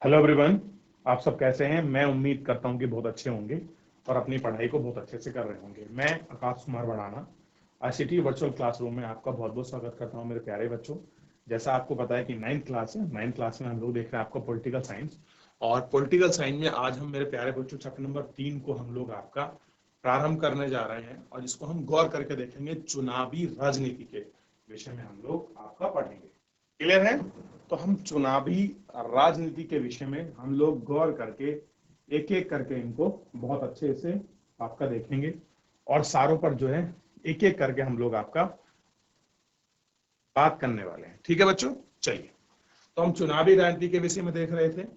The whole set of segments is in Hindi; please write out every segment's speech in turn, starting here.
Hello everyone. आप सब कैसे हैं? मैं उम्मीद करता हूं कि बहुत अच्छे होंगे और अपनी पढ़ाई को बहुत अच्छे से कर रहे होंगे। मैं आकाश कुमार बढ़ाना आईसीटी वर्चुअल क्लासरूम में आपका बहुत बहुत स्वागत करता हूं मेरे प्यारे बच्चों। जैसा आपको पता है कि 9th क्लास है, 9th क्लास में हम लोग देख रहे हैं आपका पॉलिटिकल साइंस। और पॉलिटिकल साइंस में आज हम मेरे प्यारे बच्चों चैप्टर नंबर 3 को हम लोग आपका प्रारंभ करने जा रहे हैं और इसको हम गौर करके देखेंगे। चुनावी राजनीति के विषय में हम लोग आपका पढ़ेंगे। क्लियर है? तो हम चुनावी राजनीति के विषय में हम लोग गौर करके एक एक करके इनको बहुत अच्छे से आपका देखेंगे और सारों पर जो है एक एक करके हम लोग आपका बात करने वाले हैं। ठीक है बच्चों, चलिए। तो हम चुनावी राजनीति के विषय में देख रहे थे।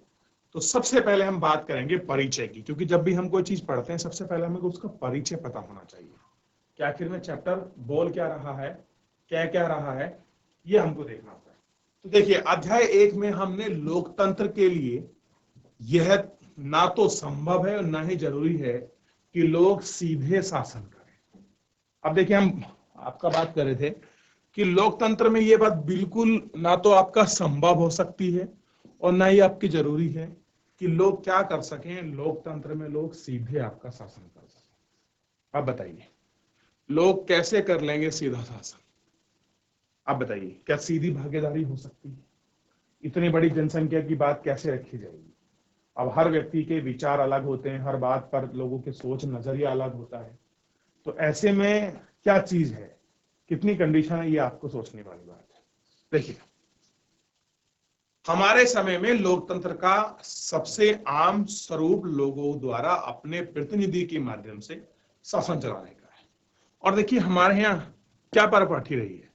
तो सबसे पहले हम बात करेंगे परिचय की, क्योंकि जब भी हम कोई चीज पढ़ते हैं सबसे पहले हमें उसका परिचय पता होना चाहिए कि आखिर में चैप्टर बोल क्या रहा है, क्या क्या रहा है, ये हमको देखना होता है। तो देखिए, अध्याय 1 में हमने लोकतंत्र के लिए यह ना तो संभव है और ना ही जरूरी है कि लोग सीधे शासन करें। अब देखिए, हम आपका बात कर रहे थे कि लोकतंत्र में यह बात बिल्कुल ना तो आपका संभव हो सकती है और ना ही आपकी जरूरी है कि लोग क्या कर सकें, लोकतंत्र में लोग सीधे आपका शासन कर सकें। अब बताइए, लोग कैसे कर लेंगे सीधा शासन? आप बताइए, क्या सीधी भागीदारी हो सकती है? इतनी बड़ी जनसंख्या की बात कैसे रखी जाएगी? अब हर व्यक्ति के विचार अलग होते हैं, हर बात पर लोगों के सोच नजरिया अलग होता है। तो ऐसे में क्या चीज है, कितनी कंडीशन है, ये आपको सोचने वाली बात है। देखिए, हमारे समय में लोकतंत्र का सबसे आम स्वरूप लोगों द्वारा अपने प्रतिनिधि के माध्यम से शासन चलाने का है। और देखिए, हमारे यहाँ क्या परिपाटी रही है।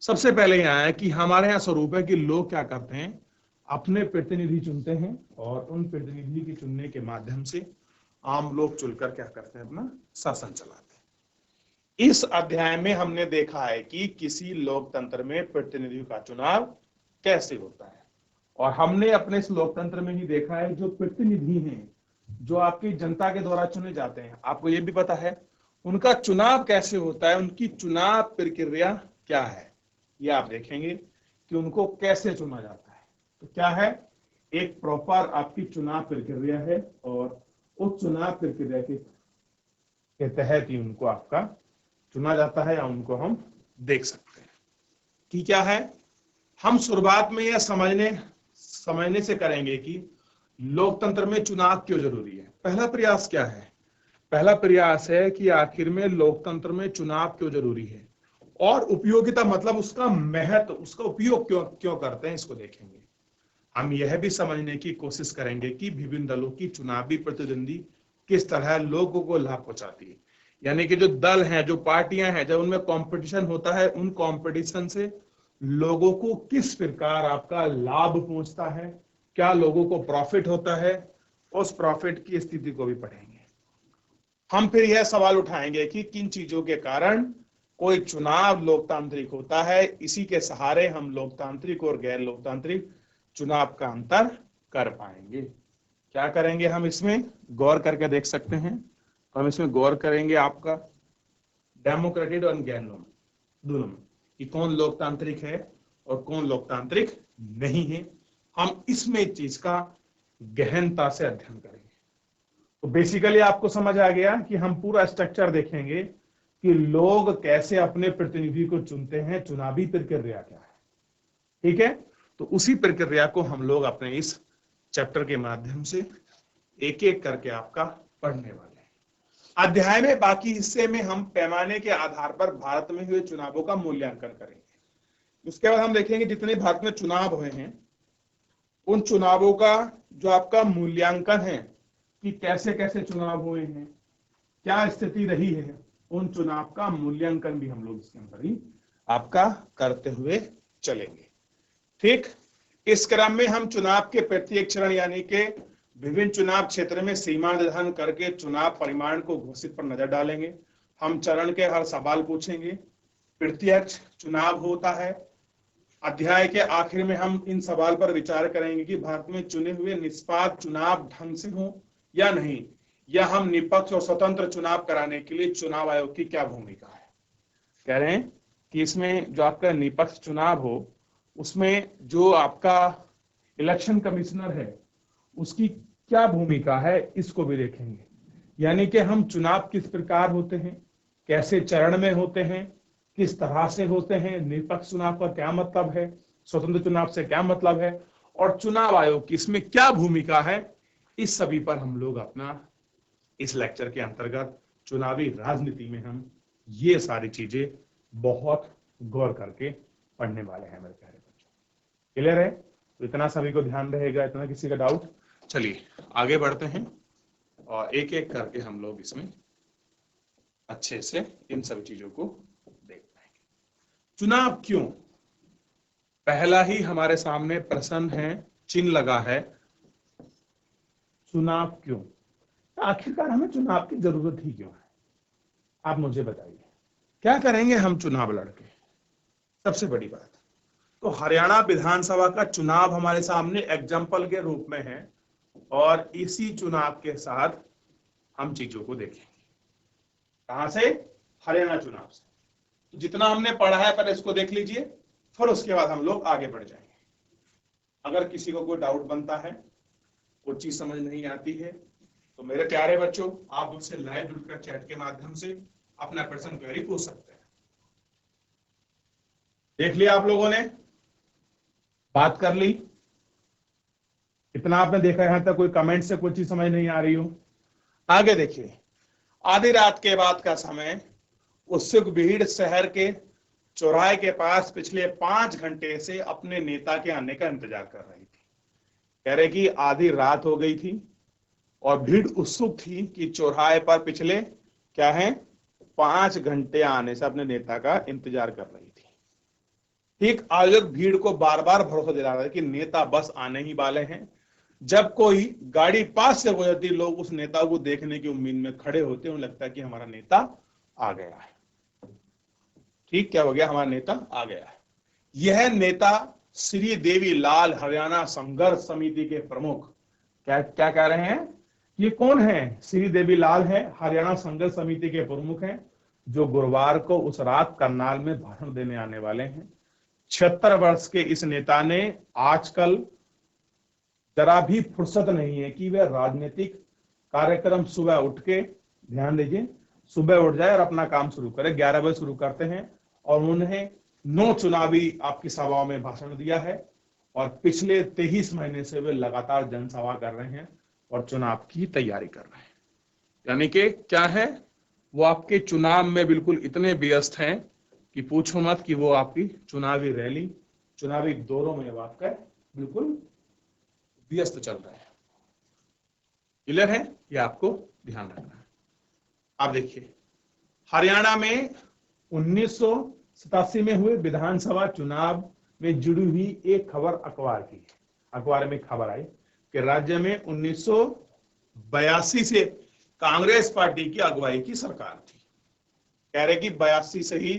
सबसे पहले यहाँ है कि हमारे यहाँ स्वरूप है कि लोग क्या करते हैं, अपने प्रतिनिधि चुनते हैं और उन प्रतिनिधि के चुनने के माध्यम से आम लोग चुनकर क्या करते हैं, अपना शासन चलाते हैं। इस अध्याय में हमने देखा है कि किसी लोकतंत्र में प्रतिनिधियों का चुनाव कैसे होता है और हमने अपने इस लोकतंत्र में ही देखा है जो प्रतिनिधि हैं, जो आपकी जनता के द्वारा चुने जाते हैं, आपको यह भी पता है उनका चुनाव कैसे होता है, उनकी चुनाव प्रक्रिया क्या है, ये आप देखेंगे कि उनको कैसे चुना जाता है। तो क्या है, एक प्रॉपर आपकी चुनाव प्रक्रिया है और उस चुनाव प्रक्रिया के तहत ही उनको आपका चुना जाता है या उनको हम देख सकते हैं कि क्या है। हम शुरुआत में यह समझने से करेंगे कि लोकतंत्र में चुनाव क्यों जरूरी है। पहला प्रयास क्या है? पहला प्रयास है कि आखिर में लोकतंत्र में चुनाव क्यों जरूरी है और उपयोगिता, मतलब उसका महत्व, उसका उपयोग क्यों क्यों करते हैं, इसको देखेंगे। हम यह भी समझने की कोशिश करेंगे कि विभिन्न दलों की चुनावी प्रतिद्वंदी किस तरह लोगों को लाभ पहुंचाती है। यानी कि जो दल हैं, जो पार्टियां हैं, जब उनमें कंपटीशन होता है, उन कंपटीशन से लोगों को किस प्रकार आपका लाभ पहुंचता है, क्या लोगों को प्रॉफिट होता है, उस प्रॉफिट की स्थिति को भी पढ़ेंगे। हम फिर यह सवाल उठाएंगे कि किन चीजों के कारण कोई चुनाव लोकतांत्रिक होता है। इसी के सहारे हम लोकतांत्रिक और गैर लोकतांत्रिक चुनाव का अंतर कर पाएंगे। क्या करेंगे, हम इसमें गौर करके देख सकते हैं। तो हम इसमें गौर करेंगे आपका डेमोक्रेटिक और गैर दोनों में, कि कौन लोकतांत्रिक है और कौन लोकतांत्रिक नहीं है। हम इसमें इस चीज का गहनता से अध्ययन करेंगे। तो बेसिकली आपको समझ आ गया कि हम पूरा स्ट्रक्चर देखेंगे कि लोग कैसे अपने प्रतिनिधि को चुनते हैं, चुनावी प्रक्रिया क्या है। ठीक है, तो उसी प्रक्रिया को हम लोग अपने इस चैप्टर के माध्यम से एक एक करके आपका पढ़ने वाले हैं। अध्याय में बाकी हिस्से में हम पैमाने के आधार पर भारत में हुए चुनावों का मूल्यांकन करेंगे। उसके बाद हम देखेंगे जितने भारत में चुनाव हुए हैं उन चुनावों का जो आपका मूल्यांकन है कि कैसे कैसे चुनाव हुए हैं, क्या स्थिति रही है, उन चुनाव का मूल्यांकन भी हम लोग इसके अंदर ही आपका करते हुए चलेंगे। ठीक, इस क्रम में हम चुनाव के प्रत्येक चरण यानी कि विभिन्न चुनाव क्षेत्र में सीमा निर्धारण करके चुनाव परिणाम को घोषित पर नजर डालेंगे। हम चरण के हर सवाल पूछेंगे। प्रत्यक्ष चुनाव होता है। अध्याय के आखिर में हम इन सवाल पर विचार करेंगे कि भारत में चुने हुए निष्पक्ष चुनाव ढंग से हो या नहीं, या हम निष्पक्ष और स्वतंत्र चुनाव कराने के लिए चुनाव आयोग की क्या भूमिका है। कह रहे हैं कि इसमें जो आपका निष्पक्ष चुनाव हो उसमें जो आपका इलेक्शन कमिश्नर है उसकी क्या भूमिका है इसको भी देखेंगे। यानी कि हम चुनाव किस प्रकार होते हैं, कैसे चरण में होते हैं, किस तरह से होते हैं, निष्पक्ष चुनाव का क्या मतलब है, स्वतंत्र चुनाव से क्या मतलब है, और चुनाव आयोग की इसमें क्या भूमिका है, इस सभी पर हम लोग अपना इस लेक्चर के अंतर्गत चुनावी राजनीति में हम ये सारी चीजें बहुत गौर करके पढ़ने वाले हैं मेरे प्यारे बच्चों। क्लियर है? तो इतना सभी को ध्यान रहेगा, इतना किसी का डाउट? चलिए आगे बढ़ते हैं और एक एक करके हम लोग इसमें अच्छे से इन सभी चीजों को देख पाएंगे। चुनाव क्यों, पहला ही हमारे सामने प्रश्न है, चिन्ह लगा है, चुनाव क्यों? आखिरकार हमें चुनाव की जरूरत ही क्यों है? आप मुझे बताइए, क्या करेंगे हम चुनाव लड़के? सबसे बड़ी बात तो हरियाणा विधानसभा का चुनाव हमारे सामने एग्जाम्पल के रूप में है और इसी चुनाव के साथ हम चीजों को देखेंगे। कहां से? हरियाणा चुनाव से। जितना हमने पढ़ा है पर इसको देख लीजिए, फिर उसके बाद हम लोग आगे बढ़ जाएंगे। अगर किसी को कोई डाउट बनता है, कोई चीज समझ नहीं आती है, तो मेरे प्यारे बच्चों आप मुझसे लाइव जुड़कर चैट के माध्यम से अपना प्रश्न क्वेरी पूछ सकते हैं। देख लिया आप लोगों ने, बात कर ली, इतना आपने देखा यहां तक? कोई कमेंट से कोई चीज समझ नहीं आ रही हो? आगे देखिए, आधी रात के बाद का समय, उत्सुक भीड़ शहर के चौराहे के पास पिछले 5 घंटे से अपने नेता के आने का इंतजार कर रही थी। कह रहे कि आधी रात हो गई थी और भीड़ उत्सुक थी कि चौराहे पर पिछले क्या है 5 घंटे आने से अपने नेता का इंतजार कर रही थी। ठीक आयोजक भीड़ को बार बार भरोसा दिला रहा है कि नेता बस आने ही वाले हैं। जब कोई गाड़ी पास से गुजरती, लोग उस नेता को देखने की उम्मीद में खड़े होते, उन्हें लगता है कि हमारा नेता आ गया है। ठीक, क्या हो गया? हमारा नेता आ गया है। यह नेता श्री देवी लाल, हरियाणा संघर्ष समिति के प्रमुख, क्या क्या कह रहे हैं? ये कौन है? श्री देवी लाल है, हरियाणा संघर्ष समिति के प्रमुख हैं, जो गुरुवार को उस रात करनाल में भाषण देने आने वाले हैं। 76 वर्ष के इस नेता ने आजकल जरा भी फुर्सत नहीं है कि वह राजनीतिक कार्यक्रम सुबह उठ के, ध्यान दीजिए, सुबह उठ जाए और अपना काम शुरू करे। 11 बजे शुरू करते हैं और उन्होंने 9 चुनावी आपकी सभाओं में भाषण दिया है और पिछले 23 महीने से वे लगातार जनसभा कर रहे हैं और चुनाव की तैयारी कर रहे हैं। यानी कि क्या है, वो आपके चुनाव में बिल्कुल इतने व्यस्त हैं कि पूछो मत, कि वो आपकी चुनावी रैली, चुनावी दौरों में आपका बिल्कुल व्यस्त चल रहे हैं। क्लियर है? ये आपको ध्यान रखना है। आप देखिए, हरियाणा में 1987 में हुए विधानसभा चुनाव में जुड़ी हुई एक खबर अखबार की, अखबार में खबर आई कि राज्य में 1982 से कांग्रेस पार्टी की अगुवाई की सरकार थी। कह रहे कि 82 से ही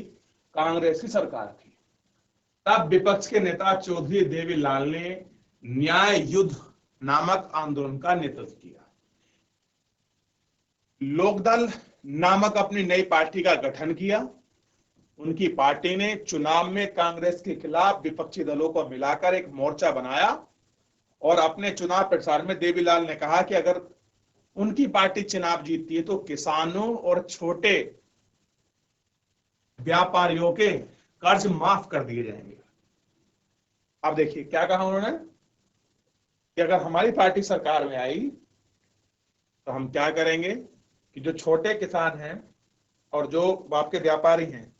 कांग्रेस की सरकार थी। तब विपक्ष के नेता चौधरी देवीलाल ने न्याय युद्ध नामक आंदोलन का नेतृत्व किया। लोकदल नामक अपनी नई पार्टी का गठन किया। उनकी पार्टी ने चुनाव में कांग्रेस के खिलाफ विपक्षी दलों को मिलाकर एक मोर्चा बनाया और अपने चुनाव प्रचार में देवीलाल ने कहा कि अगर उनकी पार्टी चुनाव जीतती है तो किसानों और छोटे व्यापारियों के कर्ज माफ कर दिए जाएंगे। अब देखिए क्या कहा उन्होंने कि अगर हमारी पार्टी सरकार में आई तो हम क्या करेंगे कि जो छोटे किसान हैं और जो आपके व्यापारी हैं,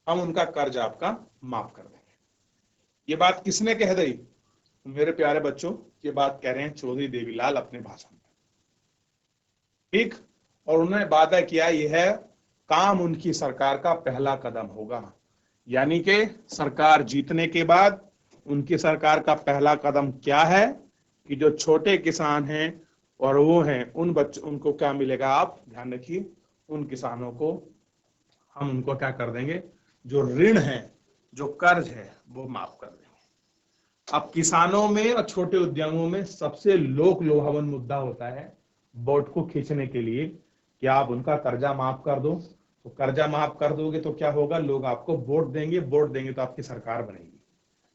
हम उनका कर्ज आपका माफ कर देंगे। ये बात किसने कह दी? मेरे प्यारे बच्चों, ये बात कह रहे हैं चौधरी देवीलाल अपने भाषण में। ठीक, और उन्होंने वादा किया यह काम उनकी सरकार का पहला कदम होगा। यानी कि सरकार जीतने के बाद उनकी सरकार का पहला कदम क्या है कि जो छोटे किसान हैं और वो हैं उन बच्चों, उनको क्या मिलेगा? आप ध्यान रखिए, उन किसानों को हम उनको क्या कर देंगे? जो ऋण है, जो कर्ज है, वो माफ कर देंगे। अब किसानों में और छोटे उद्यमों में सबसे लोक लोभावन मुद्दा होता है वोट को खींचने के लिए कि आप उनका कर्जा माफ कर दो। तो कर्जा माफ कर दोगे तो क्या होगा? लोग आपको वोट देंगे, वोट देंगे तो आपकी सरकार बनेगी।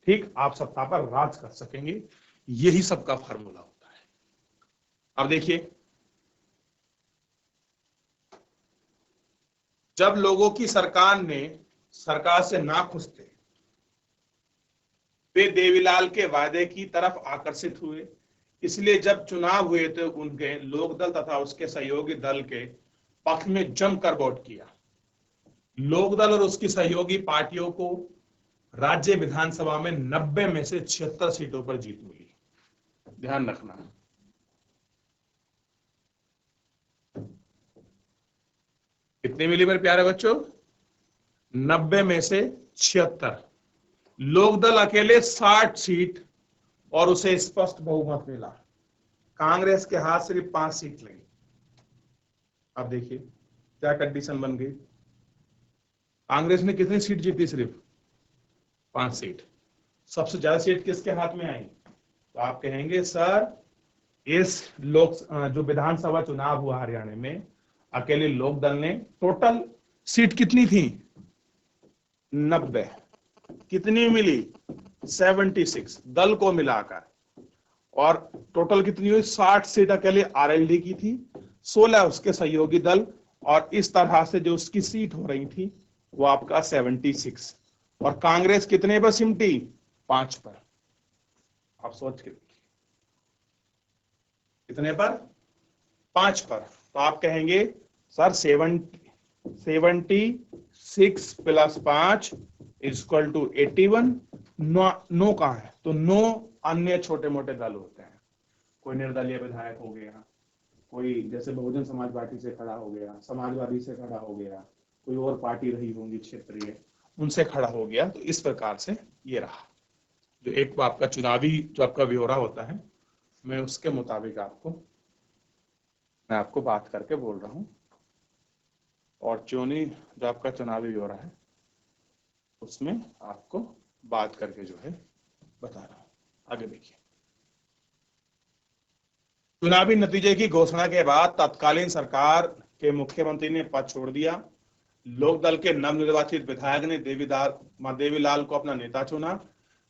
ठीक, आप सत्ता पर राज कर सकेंगे। यही सबका फार्मूला होता है। अब देखिए, जब लोगों की सरकार से नाखुश थे, वे देवीलाल के वादे की तरफ आकर्षित हुए। इसलिए जब चुनाव हुए तो उनके लोकदल तथा उसके सहयोगी दल के पक्ष में जमकर वोट किया। लोकदल और उसकी सहयोगी पार्टियों को राज्य विधानसभा में 90 में से 76 सीटों पर जीत मिली। ध्यान रखना, कितनी मिली मेरे प्यारे बच्चों? 90 में से 76। लोकदल अकेले 60 सीट और उसे स्पष्ट बहुमत मिला। कांग्रेस के हाथ सिर्फ 5 सीट लगी। अब देखिए क्या कंडीशन बन गई। कांग्रेस ने कितनी सीट जीती? सिर्फ 5 सीट। सबसे ज्यादा सीट किसके हाथ में आई? तो आप कहेंगे सर, इस जो विधानसभा चुनाव हुआ हरियाणा में, अकेले लोकदल ने टोटल सीट कितनी थी? 90। कितनी मिली? 76 दल को मिलाकर। और टोटल कितनी हुई? 60 सीट अकेले आरएलडी की थी, 16 उसके सहयोगी दल, और इस तरह से जो उसकी सीट हो रही थी वो आपका 76। और कांग्रेस कितने पर सिमटी? 5 पर। आप सोच के देखिए, कितने पर? 5 पर। तो आप कहेंगे sir 76 plus 5 equal to 81। No कहां है? तो 9 अन्य छोटे मोटे दल होते हैं। कोई निर्दलीय विधायक हो गया, कोई जैसे बहुजन समाज पार्टी से खड़ा हो गया, समाजवादी से खड़ा हो गया, कोई और पार्टी रही होंगी क्षेत्रीय, उनसे खड़ा हो गया। तो इस प्रकार से ये रहा जो एक आपका चुनावी जो आपका ब्यौरा होता है, मैं उसके मुताबिक मैं आपको बात करके बोल रहा हूं। और चुनी जो आपका चुनावी ब्यौरा है उसमें आपको बात करके जो है बता रहा हूं। आगे देखिए, चुनावी नतीजे की घोषणा के बाद तत्कालीन सरकार के मुख्यमंत्री ने पद छोड़ दिया। लोकदल के नवनिर्वाचित विधायक ने देवीलाल को अपना नेता चुना।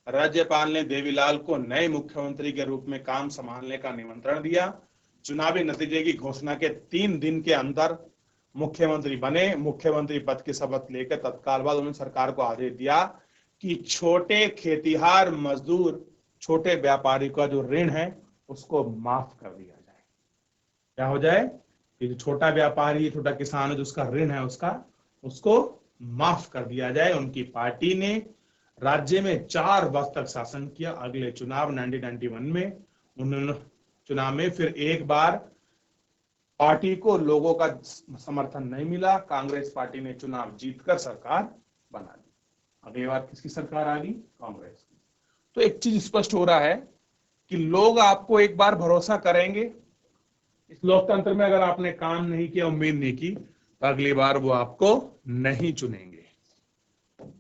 राज्यपाल ने देवीलाल को नए मुख्यमंत्री के रूप में काम संभालने का निमंत्रण दिया। चुनावी नतीजे की घोषणा के 3 दिन के अंदर मुख्यमंत्री बने। मुख्यमंत्री पद की शपथ लेकर तत्काल बाद उन्होंने सरकार को आदेश दिया कि छोटे खेतीहार मजदूर, छोटे व्यापारी का जो ऋण है उसको माफ कर दिया जाए। क्या हो जाए? ये जो छोटा व्यापारी, छोटा किसान है, जो उसका ऋण है उसको माफ कर दिया जाए। उनकी पार्टी ने राज्य में 4 वर्ष तक शासन किया। अगले चुनाव 1991 में उन्होंने चुनाव में फिर एक बार पार्टी को लोगों का समर्थन नहीं मिला। कांग्रेस पार्टी ने चुनाव जीतकर सरकार बना दी। अगली बार किसकी सरकार आ गई? कांग्रेस की। तो एक चीज स्पष्ट हो रहा है कि लोग आपको एक बार भरोसा करेंगे। इस लोकतंत्र में अगर आपने काम नहीं किया, उम्मीद नहीं की, तो अगली बार वो आपको नहीं चुनेंगे।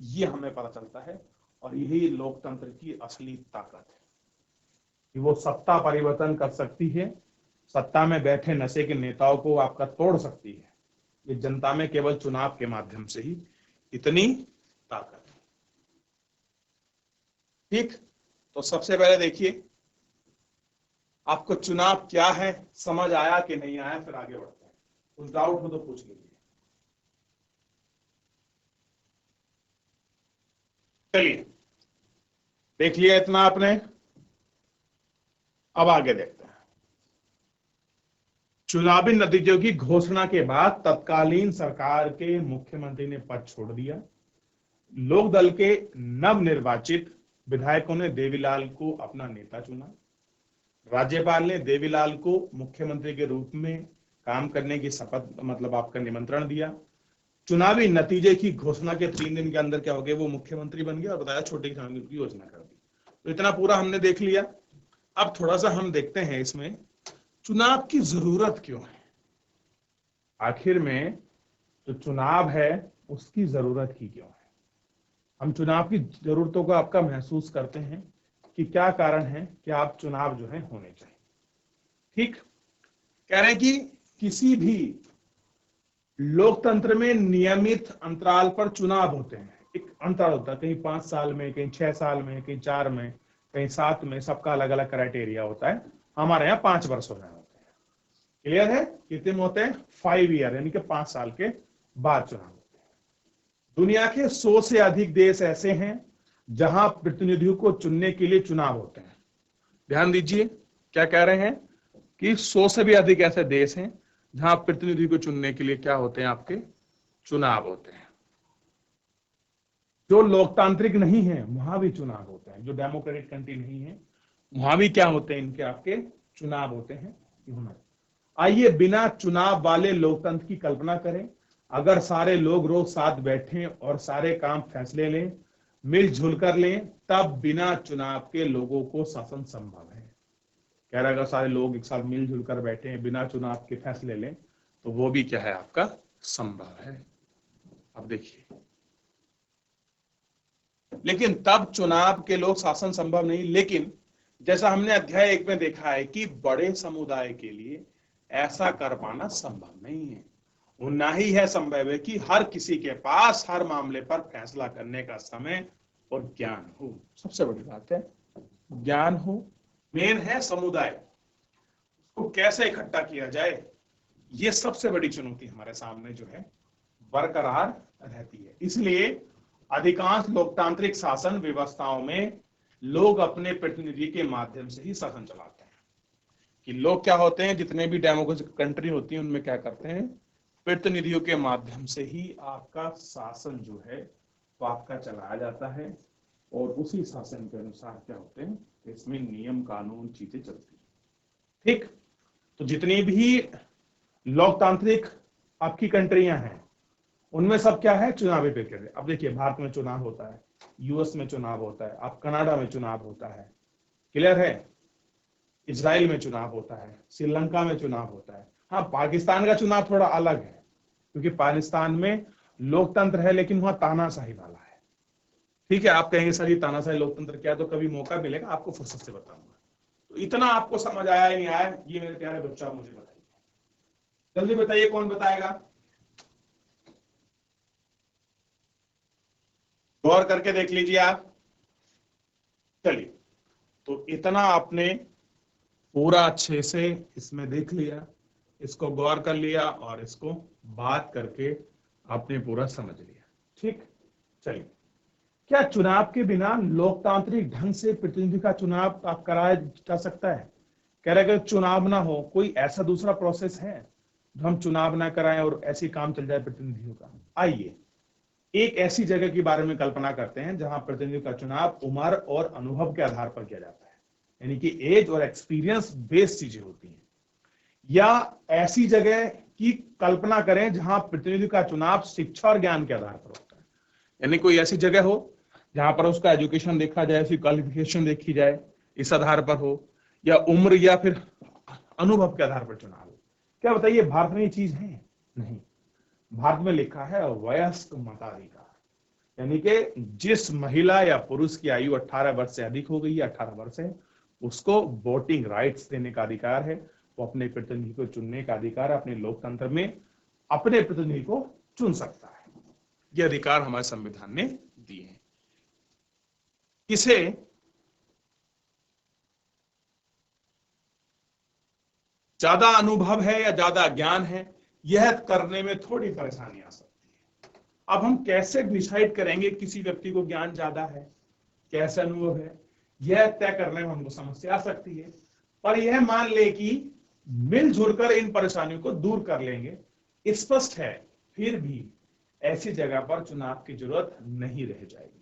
ये हमें पता चलता है। और यही लोकतंत्र की असली ताकत है कि वो सत्ता परिवर्तन कर सकती है, सत्ता में बैठे नशे के नेताओं को आपका तोड़ सकती है। ये जनता में केवल चुनाव के माध्यम से ही इतनी ताकत है। ठीक, तो सबसे पहले देखिए आपको चुनाव क्या है समझ आया कि नहीं आया, फिर आगे बढ़ते हैं। कुछ डाउट हो तो पूछ लीजिए। चलिए, देख लिया इतना आपने, अब आगे देखते हैं। चुनावी नतीजों की घोषणा के बाद तत्कालीन सरकार के मुख्यमंत्री ने पद छोड़ दिया। लोकदल के नवनिर्वाचित विधायकों ने देवीलाल को अपना नेता चुना। राज्यपाल ने देवीलाल को मुख्यमंत्री के रूप में काम करने की शपथ आपका निमंत्रण दिया। चुनावी नतीजे की घोषणा के 3 दिन के अंदर क्या हो गया? वो मुख्यमंत्री बन गया और बताया छोटे किसानों की योजना कर दी। तो इतना पूरा हमने देख लिया। अब थोड़ा सा हम देखते हैं इसमें चुनाव की जरूरत क्यों है। आखिर में जो चुनाव है उसकी जरूरत ही क्यों है? हम चुनाव की जरूरतों को आपका महसूस करते हैं कि क्या कारण है कि आप चुनाव जो है होने चाहिए। ठीक, कह रहे हैं कि किसी भी लोकतंत्र में नियमित अंतराल पर चुनाव होते हैं। एक अंतर होता है, कहीं 5 साल में, कहीं 6 साल में, कहीं 4 में, कहीं 7 में, सबका अलग अलग क्राइटेरिया होता है। हमारे यहाँ 5 वर्ष होने होते हैं। क्लियर है? कितने में होते हैं? 5 ईयर, यानी कि 5 साल के बाद चुनाव होते हैं। दुनिया के 100 से अधिक देश ऐसे हैं जहां प्रतिनिधियों को चुनने के लिए चुनाव होते हैं। ध्यान दीजिए, क्या कह रहे हैं कि 100 से भी अधिक ऐसे देश हैं जहां प्रतिनिधि को चुनने के लिए क्या होते हैं? आपके चुनाव होते हैं। जो लोकतांत्रिक नहीं है वहां भी चुनाव होते हैं। जो डेमोक्रेटिक कंट्री नहीं है वहां भी क्या होते हैं? इनके आपके चुनाव होते हैं। आइए बिना चुनाव वाले लोकतंत्र की कल्पना करें। अगर सारे लोग रोज साथ बैठें और सारे काम फैसले लें, मिलजुल कर लें, तब बिना चुनाव के लोगों को शासन संभव है। कह रहा है अगर सारे लोग एक साथ मिलजुल कर बैठे बिना चुनाव के फैसले लें तो वो भी क्या है? आपका संभव है। अब देखिए, लेकिन तब चुनाव के लोग शासन संभव नहीं। लेकिन जैसा हमने अध्याय 1 में देखा है कि बड़े समुदाय के लिए ऐसा कर पाना संभव नहीं है। वो ना ही है संभव है कि हर किसी के पास हर मामले पर फैसला करने का समय और ज्ञान हो। सबसे बड़ी बात है ज्ञान हो। मेन है समुदाय, उसको कैसे इकट्ठा किया जाए, ये सबसे बड़ी चुनौती हमारे सामने जो है बरकरार रहती है। इसलिए अधिकांश लोकतांत्रिक शासन व्यवस्थाओं में लोग अपने प्रतिनिधि के माध्यम से ही शासन चलाते हैं। कि लोग क्या होते हैं, जितने भी डेमोक्रेटिक कंट्री होती है उनमें क्या करते हैं? प्रतिनिधियों के माध्यम से ही आपका शासन जो है वो आपका चलाया जाता है। और उसी शासन के अनुसार क्या होते हैं? इसमें नियम कानून चीजें चलती है। ठीक, तो जितनी भी लोकतांत्रिक आपकी कंट्रियां हैं उनमें सब क्या है? चुनावी प्रक्रिया। अब देखिए, भारत में चुनाव होता है, यूएस में चुनाव होता है, अब कनाडा में चुनाव होता है। क्लियर है? इजराइल में चुनाव होता है, श्रीलंका में चुनाव होता है। हाँ, पाकिस्तान का चुनाव थोड़ा अलग है क्योंकि पाकिस्तान में लोकतंत्र है लेकिन वहां तानाशाही वाला है। ठीक है, आप कहेंगे सर ये तानाशाही लोकतंत्र क्या है? तो कभी मौका मिलेगा आपको फुर्सत से बताऊंगा। तो इतना आपको समझ आया नहीं आया, ये मेरे प्यारे बच्चा मुझे बताइए, जल्दी बताइए, कौन बताएगा? गौर करके देख लीजिए आप। चलिए, तो इतना आपने पूरा अच्छे से इसमें देख लिया, इसको गौर कर लिया और इसको बात करके आपने पूरा समझ लिया। ठीक, चलिए, क्या चुनाव के बिना लोकतांत्रिक ढंग से प्रतिनिधि का चुनाव आप कराया जा सकता है? कह रहे अगर चुनाव ना हो, कोई ऐसा दूसरा प्रोसेस है जो हम चुनाव ना कराएं और ऐसे काम चल जाए प्रतिनिधियों का? आइए एक ऐसी जगह के बारे में कल्पना करते हैं जहां प्रतिनिधियों का चुनाव उम्र और अनुभव के आधार पर किया जाता है, यानी कि एज और एक्सपीरियंस बेस्ड चीजें होती हैं। या ऐसी जगह की कल्पना करें जहां प्रतिनिधि का चुनाव शिक्षा और ज्ञान के आधार पर होता है, यानी कोई ऐसी जगह हो जहां पर उसका एजुकेशन देखा जाए, उसकी क्वालिफिकेशन देखी जाए, इस आधार पर हो, या उम्र या फिर अनुभव के आधार पर चुनाव हो। क्या बताइए, भारत में ये चीज है? नहीं। भारत में लिखा है वयस्क मताधिकार, यानी कि जिस महिला या पुरुष की आयु 18 वर्ष से अधिक हो गई है, 18 वर्ष है, उसको वोटिंग राइट्स देने का अधिकार है, वो अपने प्रतिनिधि को चुनने का अधिकार है, अपने लोकतंत्र में अपने प्रतिनिधि को चुन सकता है। ये अधिकार हमारे संविधान ने दिए हैं। इसे ज्यादा अनुभव है या ज्यादा ज्ञान है, यह करने में थोड़ी परेशानी आ सकती है। अब हम कैसे डिसाइड करेंगे किसी व्यक्ति को ज्ञान ज्यादा है, कैसे अनुभव है, यह तय करने में हमको समस्या आ सकती है। पर यह मान ले कि मिलजुल कर इन परेशानियों को दूर कर लेंगे, स्पष्ट है फिर भी ऐसी जगह पर चुनाव की जरूरत नहीं रह जाएगी।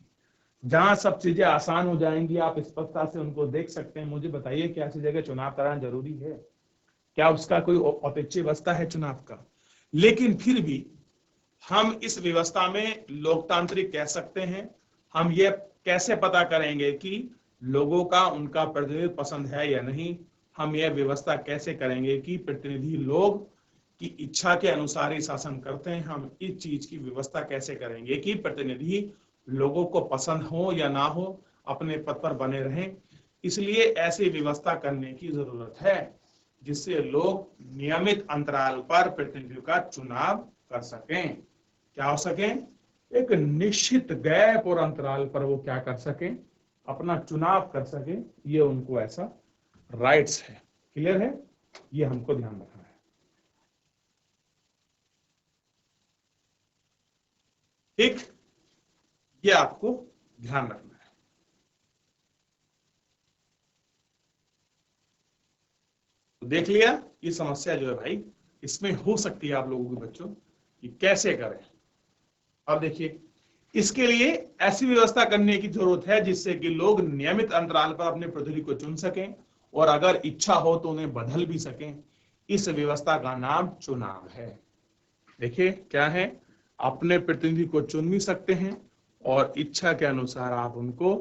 जहां सब चीजें आसान हो जाएंगी, आप स्पष्टता से उनको देख सकते हैं। मुझे बताइए कि ऐसी जगह चुनाव कराना जरूरी है क्या? उसका कोई औचित्य व्यवस्था है चुनाव का? लेकिन फिर भी हम इस व्यवस्था में लोकतांत्रिक कह सकते हैं। हम ये कैसे पता करेंगे कि लोगों का उनका प्रतिनिधि पसंद है या नहीं? हम यह व्यवस्था कैसे करेंगे कि प्रतिनिधि लोग की इच्छा के अनुसार ही शासन करते हैं? हम इस चीज की व्यवस्था कैसे करेंगे कि प्रतिनिधि लोगों को पसंद हो या ना हो, अपने पद पर बने रहें? इसलिए ऐसी व्यवस्था करने की जरूरत है जिससे लोग नियमित अंतराल पर प्रतिनिधियों का चुनाव कर सकें। क्या हो सके? एक निश्चित गैप और अंतराल पर वो क्या कर सकें? अपना चुनाव कर सके, ये उनको ऐसा राइट्स है। क्लियर है? ये हमको ध्यान रखना है। ठीक, ये आपको ध्यान रखना है। तो देख लिया, ये समस्या जो है भाई इसमें हो सकती है आप लोगों के बच्चों कि कैसे करें। अब देखिए, इसके लिए ऐसी व्यवस्था करने की जरूरत है जिससे कि लोग नियमित अंतराल पर अपने प्रतिनिधि को चुन सकें और अगर इच्छा हो तो उन्हें बदल भी सकें। इस व्यवस्था का नाम चुनाव है। देखिए क्या है, अपने प्रतिनिधि को चुन भी सकते हैं और इच्छा के अनुसार आप उनको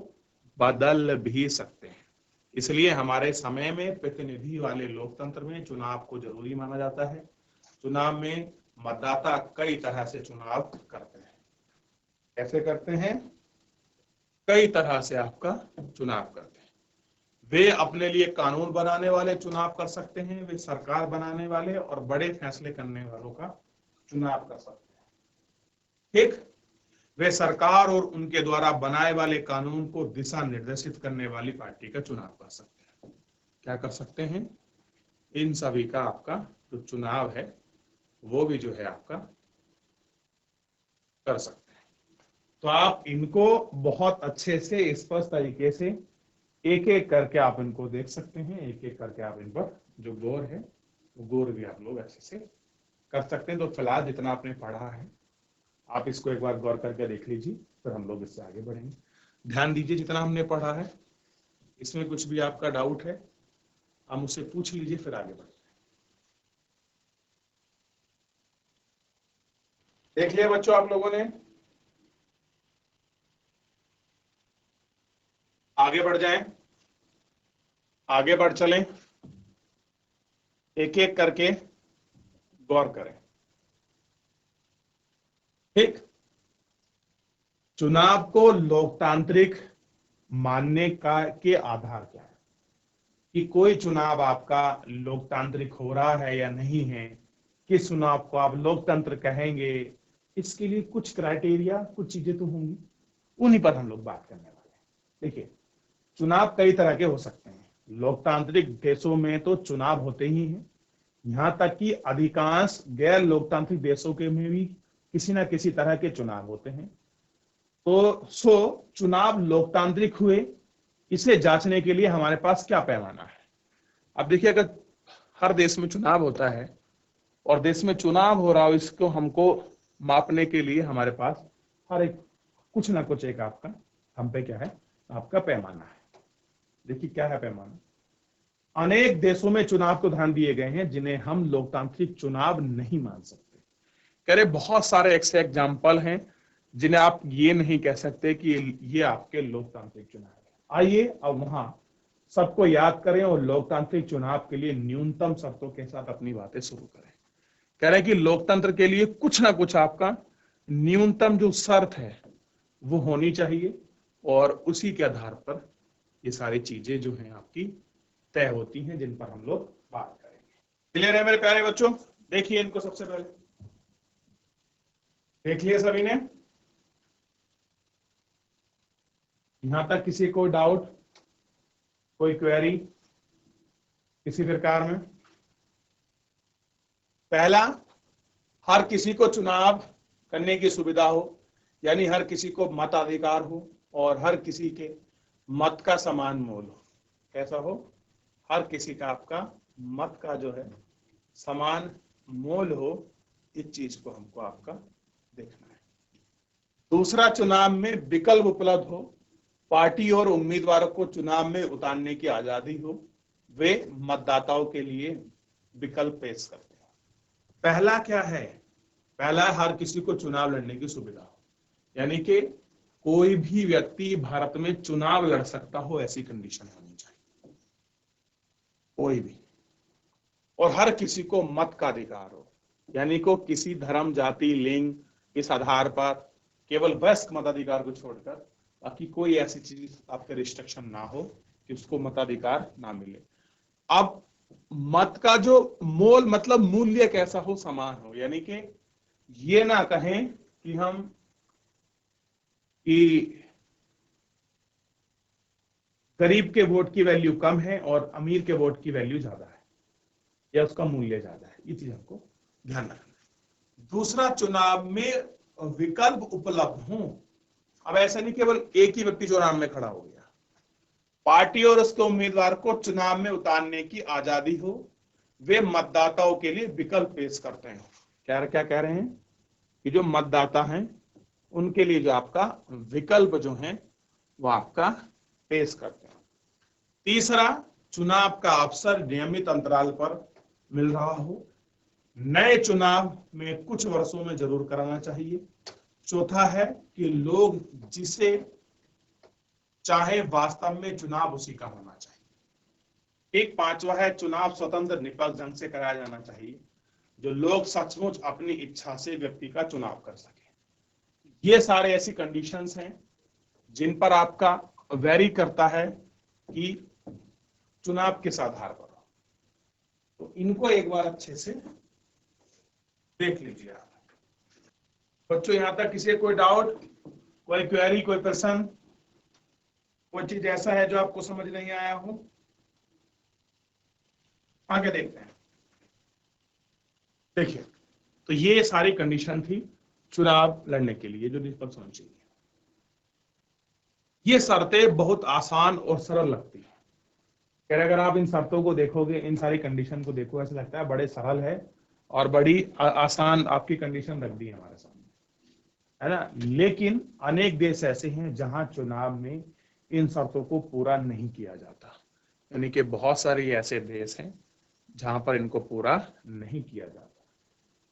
बदल भी सकते हैं। इसलिए हमारे समय में प्रतिनिधि वाले लोकतंत्र में चुनाव को जरूरी माना जाता है। चुनाव में मतदाता कई तरह से चुनाव करते हैं। कैसे करते हैं? कई तरह से आपका चुनाव करते हैं। वे अपने लिए कानून बनाने वाले चुनाव कर सकते हैं, वे सरकार बनाने वाले और बड़े फैसले करने वालों का चुनाव कर सकते हैं। ठीक, वे सरकार और उनके द्वारा बनाए वाले कानून को दिशा निर्देशित करने वाली पार्टी का चुनाव कर सकते हैं। क्या कर सकते हैं? इन सभी का आपका जो चुनाव है वो भी जो है आपका कर सकते हैं। तो आप इनको बहुत अच्छे से स्पष्ट तरीके से एक एक करके आप इनको देख सकते हैं। एक एक करके आप इन पर जो गौर है वो गौर भी आप लोग अच्छे से कर सकते हैं। तो फिलहाल जितना आपने पढ़ा है आप इसको एक बार गौर करके देख लीजिए, फिर हम लोग इससे आगे बढ़ेंगे। ध्यान दीजिए जितना हमने पढ़ा है, इसमें कुछ भी आपका डाउट है आप मुझसे पूछ लीजिए, फिर आगे बढ़ेंगे। देख लिया बच्चों आप लोगों ने? आगे बढ़ जाएं, आगे बढ़ चलें, एक एक करके गौर करें। ठीक, चुनाव को लोकतांत्रिक मानने का के आधार क्या है कि कोई चुनाव आपका लोकतांत्रिक हो रहा है या नहीं है, किस चुनाव को आप लोकतंत्र कहेंगे, इसके लिए कुछ क्राइटेरिया, कुछ चीजें तो होंगी, उन्हीं पर हम लोग बात करने वाले हैं। देखिए, चुनाव कई तरह के हो सकते हैं। लोकतांत्रिक देशों में तो चुनाव होते ही हैं, यहां तक कि अधिकांश गैर लोकतांत्रिक देशों के में भी किसी ना किसी तरह के चुनाव होते हैं। तो चुनाव लोकतांत्रिक हुए, इसे जांचने के लिए हमारे पास क्या पैमाना है? अब देखिए, अगर हर देश में चुनाव होता है और देश में चुनाव हो रहा हो, इसको हमको मापने के लिए हमारे पास हर एक कुछ ना कुछ एक आपका हम पे क्या है, आपका पैमाना है। देखिए क्या है पैमाना? अनेक देशों में चुनाव को ध्यान दिए गए हैं जिन्हें हम लोकतांत्रिक चुनाव नहीं मान सकते। कह रहे बहुत सारे ऐसे एग्जाम्पल हैं जिन्हें आप ये नहीं कह सकते कि ये आपके लोकतांत्रिक चुनाव है। आइए अब वहां सबको याद करें और लोकतांत्रिक चुनाव के लिए न्यूनतम शर्तों के साथ अपनी बातें शुरू करें। कह रहे हैं कि लोकतंत्र के लिए कुछ ना कुछ आपका न्यूनतम जो शर्त है वो होनी चाहिए और उसी के आधार पर ये सारी चीजें जो हैं आपकी तय होती हैं जिन पर हम लोग बात करेंगे। क्लियर है मेरे प्यारे बच्चों? देखिए इनको सबसे पहले देख लिया सभी ने? यहां तक किसी को डाउट, कोई क्वेरी किसी प्रकार में? पहला, हर किसी को चुनाव करने की सुविधा हो, यानी हर किसी को मताधिकार हो और हर किसी के मत का समान मोल हो। कैसा हो? हर किसी का आपका मत का जो है समान मोल हो, इस चीज को हमको आपका देखना है। दूसरा, चुनाव में विकल्प उपलब्ध हो, पार्टी और उम्मीदवारों को चुनाव में उतारने की आजादी हो, वे मतदाताओं के लिए विकल्प पेश करते हैं। पहला क्या है? पहला, हर किसी को चुनाव लड़ने की सुविधा हो, यानी कि कोई भी व्यक्ति भारत में चुनाव लड़ सकता हो, ऐसी कंडीशन होनी चाहिए, कोई भी। और हर किसी को मत का अधिकार हो, यानी को किसी धर्म, जाति, लिंग इस आधार पर केवल वयस्क मताधिकार को छोड़कर बाकी कोई ऐसी चीज आपके रिस्ट्रिक्शन ना हो कि उसको मताधिकार ना मिले। अब मत का जो मोल मतलब मूल्य कैसा हो? समान हो, यानी कि ये ना कहें कि हम कि गरीब के वोट की वैल्यू कम है और अमीर के वोट की वैल्यू ज्यादा है या उसका मूल्य ज्यादा है। ये चीज हमको ध्यान रखना है। दूसरा, चुनाव में विकल्प उपलब्ध हों। अब ऐसा नहीं केवल एक ही व्यक्ति चुनाव में खड़ा हो गया, पार्टी और उसके उम्मीदवार को चुनाव में उतारने की आजादी हो। वे मतदाताओं के लिए विकल्प पेश करते हैं। क्या क्या कह रहे हैं कि जो मतदाता हैं उनके लिए जो आपका विकल्प जो है वो आपका पेश करते हैं। तीसरा, चुनाव का अवसर नियमित अंतराल पर मिल रहा हो। नए चुनाव में कुछ वर्षों में जरूर कराना चाहिए। चौथा है कि लोग जिसे चाहे वास्तव में चुनाव उसी का होना चाहिए। एक पांचवा है, चुनाव स्वतंत्र निष्पक्ष ढंग से कराया जाना चाहिए, जो लोग सचमुच अपनी इच्छा से व्यक्ति का चुनाव कर सके। ये सारे ऐसी कंडीशंस हैं जिन पर आपका वेरी करता है कि चुनाव किस आधार पर हो। तो इनको एक बार अच्छे से देख लीजिए आप बच्चों। यहां तक किसी कोई डाउट, कोई क्वेरी, कोई प्रश्न, कोई चीज ऐसा है जो आपको समझ नहीं आया हो? आगे देखते हैं। देखिए, तो ये सारी कंडीशन थी चुनाव लड़ने के लिए जो निष्पक्ष होनी चाहिए। ये शर्तें बहुत आसान और सरल लगती है। अगर आप इन शर्तों को देखोगे, इन सारी कंडीशन को देखो, ऐसा लगता है बड़े सरल है और बड़ी आसान आपकी कंडीशन रख दी है हमारे सामने, है ना। लेकिन अनेक देश ऐसे हैं जहां चुनाव में इन शर्तों को पूरा नहीं किया जाता। यानी कि बहुत सारे ऐसे देश हैं जहां पर इनको पूरा नहीं किया जाता।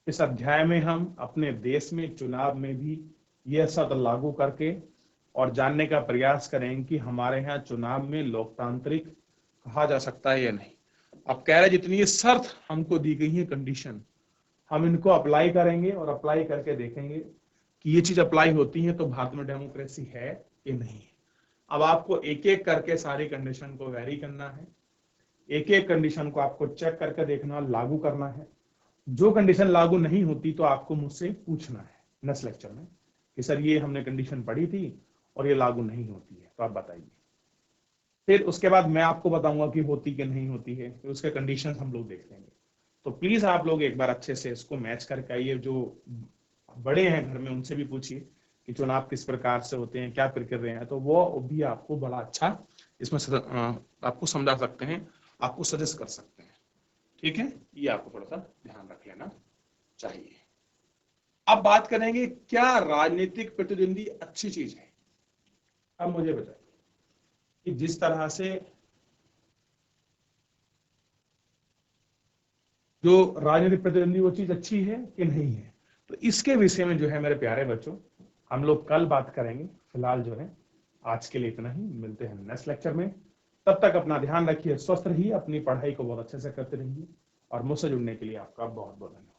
इस अध्याय में हम अपने देश में चुनाव में भी यह शर्त लागू करके और जानने का प्रयास करेंगे कि हमारे यहाँ चुनाव में लोकतांत्रिक कहा जा सकता है या नहीं। अब कह रहे जितनी ये शर्त हमको दी गई है, कंडीशन, हम इनको अप्लाई करेंगे और अप्लाई करके देखेंगे कि ये चीज अप्लाई होती है तो भारत में डेमोक्रेसी है कि नहीं है। अब आपको एक एक करके सारी कंडीशन को वेरी करना है, एक एक कंडीशन को आपको चेक करके देखना, लागू करना है। जो कंडीशन लागू नहीं होती तो आपको मुझसे पूछना है नेक्स्ट लेक्चर में कि सर ये हमने कंडीशन पढ़ी थी और ये लागू नहीं होती है, तो आप बताइए। फिर उसके बाद मैं आपको बताऊंगा कि होती कि नहीं होती है, फिर उसके कंडीशन हम लोग देख लेंगे। तो प्लीज आप लोग एक बार अच्छे से इसको मैच करके आइए। जो बड़े हैं घर में उनसे भी पूछिए कि चुनाव किस प्रकार से होते हैं, क्या प्रक्रिया है, तो वो भी आपको बड़ा अच्छा इसमें आपको समझा सकते हैं, आपको सजेस्ट कर सकते हैं। ठीक है, ये आपको थोड़ा सा ध्यान रख लेना चाहिए। अब बात करेंगे क्या राजनीतिक प्रतिद्वंदी अच्छी चीज है। अब मुझे बताइए कि जिस तरह से जो राजनीतिक प्रतिद्वंदी वो चीज अच्छी है कि नहीं है, तो इसके विषय में जो है मेरे प्यारे बच्चों हम लोग कल बात करेंगे। फिलहाल जो है आज के लिए इतना ही, मिलते हैं नेक्स्ट लेक्चर में। तब तक अपना ध्यान रखिए, स्वस्थ रहिए, अपनी पढ़ाई को बहुत अच्छे से करते रहिए और मुझसे जुड़ने के लिए आपका बहुत बहुत धन्यवाद।